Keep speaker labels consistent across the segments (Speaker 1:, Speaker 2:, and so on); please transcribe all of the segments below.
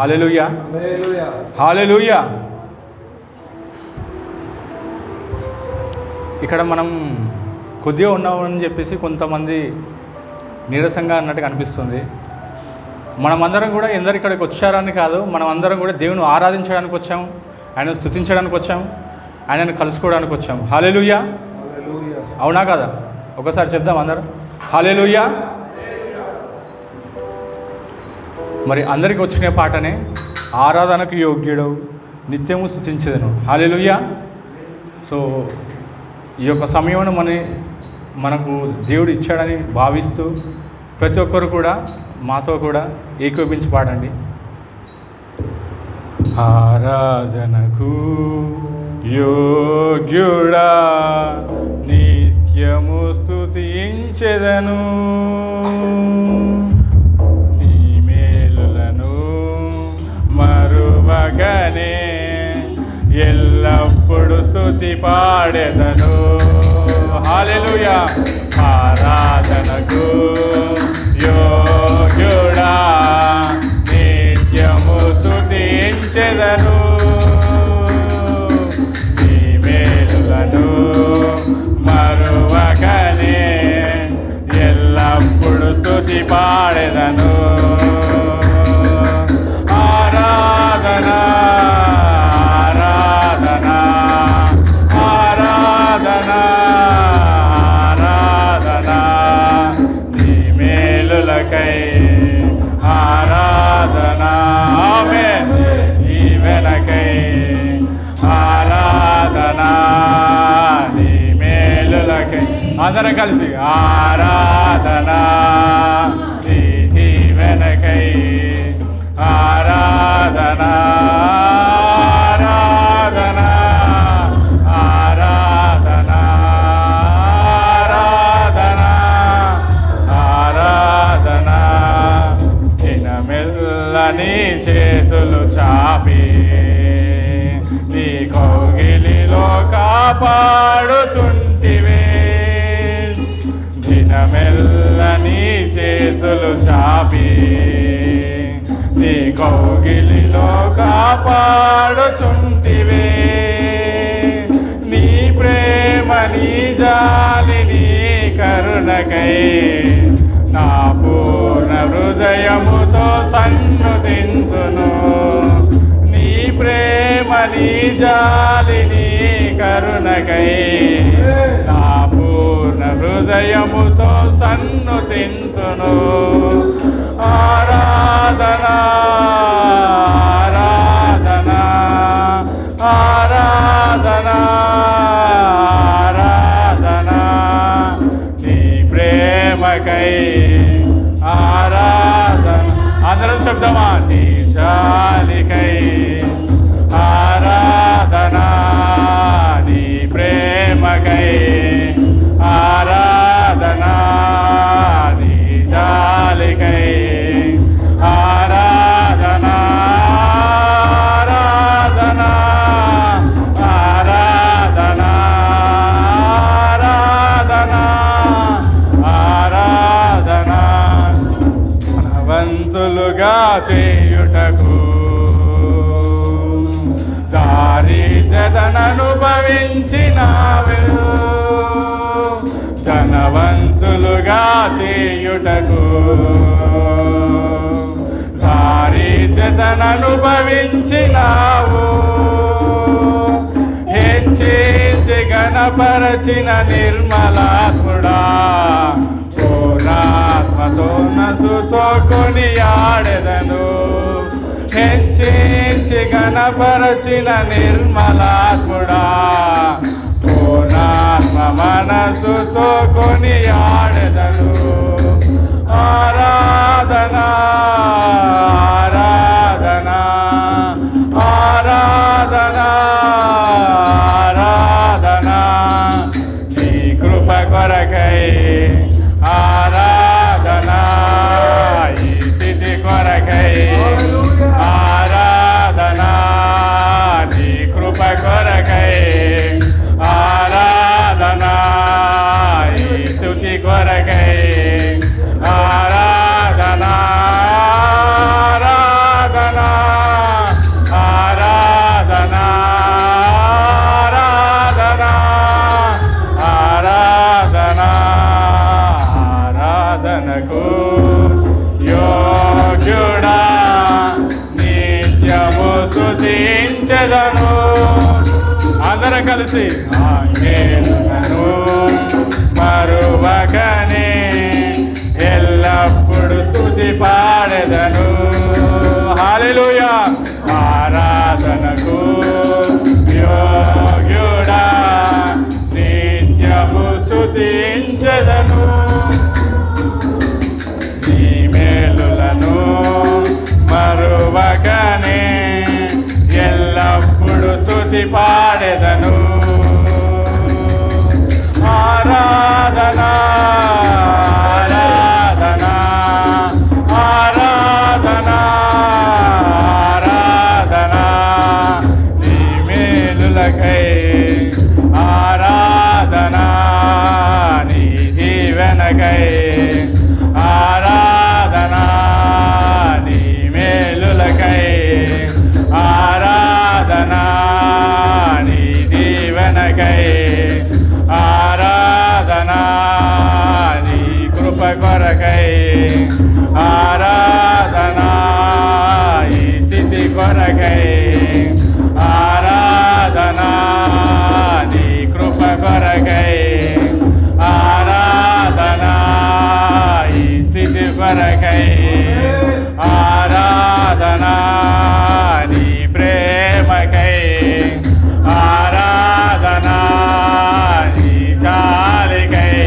Speaker 1: హల్లెలూయా, హల్లెలూయా. ఇక్కడ మనం కొద్దిగా ఉన్నామని చెప్పేసి కొంతమంది నీరసంగా అన్నట్టుగా అనిపిస్తుంది. మనమందరం కూడా ఎందరు ఇక్కడికి వచ్చారని కాదు, మనమందరం కూడా దేవుని ఆరాధించడానికి వచ్చాము, ఆయనను స్తుతించడానికి వచ్చాము, ఆయనను కలుసుకోవడానికి వచ్చాము. హల్లెలూయా, అవునా కదా? ఒకసారి చెప్దాం అందరం, హల్లెలూయా. మరి అందరికి వచ్చిన పాటనే ఆరాధనకు యోగ్యుడు నిత్యము స్తుతించెదను. హల్లెలూయా. సో ఈ యొక్క సమయం మనకు దేవుడు ఇచ్చాడని భావిస్తూ ప్రతి ఒక్కరు కూడా మాతో కూడా ఏకోపించి పాడండి. ఆరాధనకు యోగ్యుడా నిత్యము స్తుతించెదను, నీ మేలులను మరువగనే ఎల్లప్పుడు స్తుతి పాడెదను. హల్లెలూయా. ఆరాధనకు యోగ్యుడా నిత్యము స్తుతించెదను, నీ మేలులను మరువగనే ఎల్లప్పుడు స్తుతి పాడెదను. ఆరాధన ఆరాధన ఆరాధన ఆరాధన నీ మేలులకై ఆరాధన. ఆమేన్. నీ వెనకై ఆరాధన, నీ మేలులకై అందరం కలిసి ఆరాధన, నీ వెనకై ఆరాధన ఆరాధన ఆరాధన ఆరాధన ఆరాధన. దినమెల్లని చేతులు చాపి నీ కౌగిలిలో కాపాడుతుంటివే, దినమెల్లని చేతులు చాపి నీ కౌగిలిలో కాపాడుచుంటివే, నీ ప్రేమ నీ జాలి నీ కరుణకై నా పూర్ణ హృదయముతో సన్నుతింతును, నీ ప్రేమ నీ జాలి నీ కరుణకై నా పూర్ణ హృదయముతో సన్నుతింతును. ఆరాధన ఆరాధన ఆరాధన ఆరాధన నీ ప్రేమకై ఆరాధన. అందరం శబ్దమా? నీ జాలికై ఆరాధన, నీ ప్రేమకై ఆరాధన, నీ జాలికై ఆరాధన ఆరాధన ఆరాధన ఆరాధన ఆరాధన. ధనవంతులుగా చేయుటకు దారిద్ర్యతననుభవించినావు, ధనవంతులుగా చేయుటకు దారిద్ర్యతననుభవించినావు, హెచ్చించి ఘనపరచిన నిర్మలాత్ముడా పూర్ణాత్మతో నసుతో కొనియాడెదను, హెచ్చించి ఘనపరచిన నిర్మలాత్ముడా పూర్ణాత్మ మనసుతో కొనియాడెదను. ఆరాధన ఆరాధన ఆరాధన ఆరాధన నీ కృప కొరకై ఆరాధన, ఈ స్థితి కొరకై ఆరాధన, నీ కృప కొరకై ఆరాధన, ఈ స్తుతి కొరకై ఆరాధన ఆరాధన కలిసి ఆంగేలులను మరువకనే ఎల్లప్పుడు స్తుతి పాడెదను. హల్లెలూయా. ఆరాధనకు యోగ్యుడా నిత్యము స్తుతించెదను. నీ మేలులను మరువకనే ఎల్లప్పుడు స్తుతి పాడెదను. ఆరాధన ఆరాధన ఆరాధన ఆరాధన నీ మేలులకై ఆరాధన నీ దీవెనకై ఆరాధన నీ మేలులకై ఆరాధన నీ దీవెనకై ఆరాధన నీ కృప కొరకై ఆరాధన ఈ స్థితి కొరకై ఆరాధన నీ కృప కొరకై ఆరాధన ఈ స్థితి కొరకై ఆరాధన నీ ప్రేమకై ఆరాధన నీ జాలికై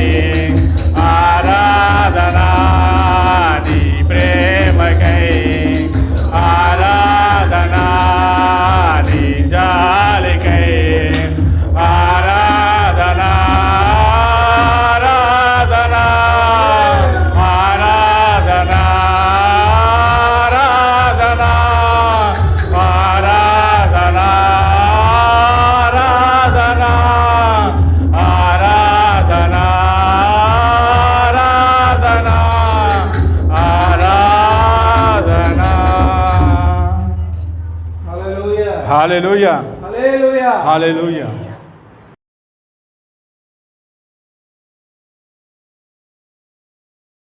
Speaker 1: ఆరాధన నీ ప్రేమకై ఆరాధన నీ జాలికై ఆరాధన ఆరాధన ఆరాధన ఆరాధన ఆరాధన ఆరాధన ఆరాధన ఆరాధన.
Speaker 2: హల్లెలూయా
Speaker 1: హల్లెలూయా
Speaker 2: హల్లెలూయా
Speaker 1: హల్లెలూయా.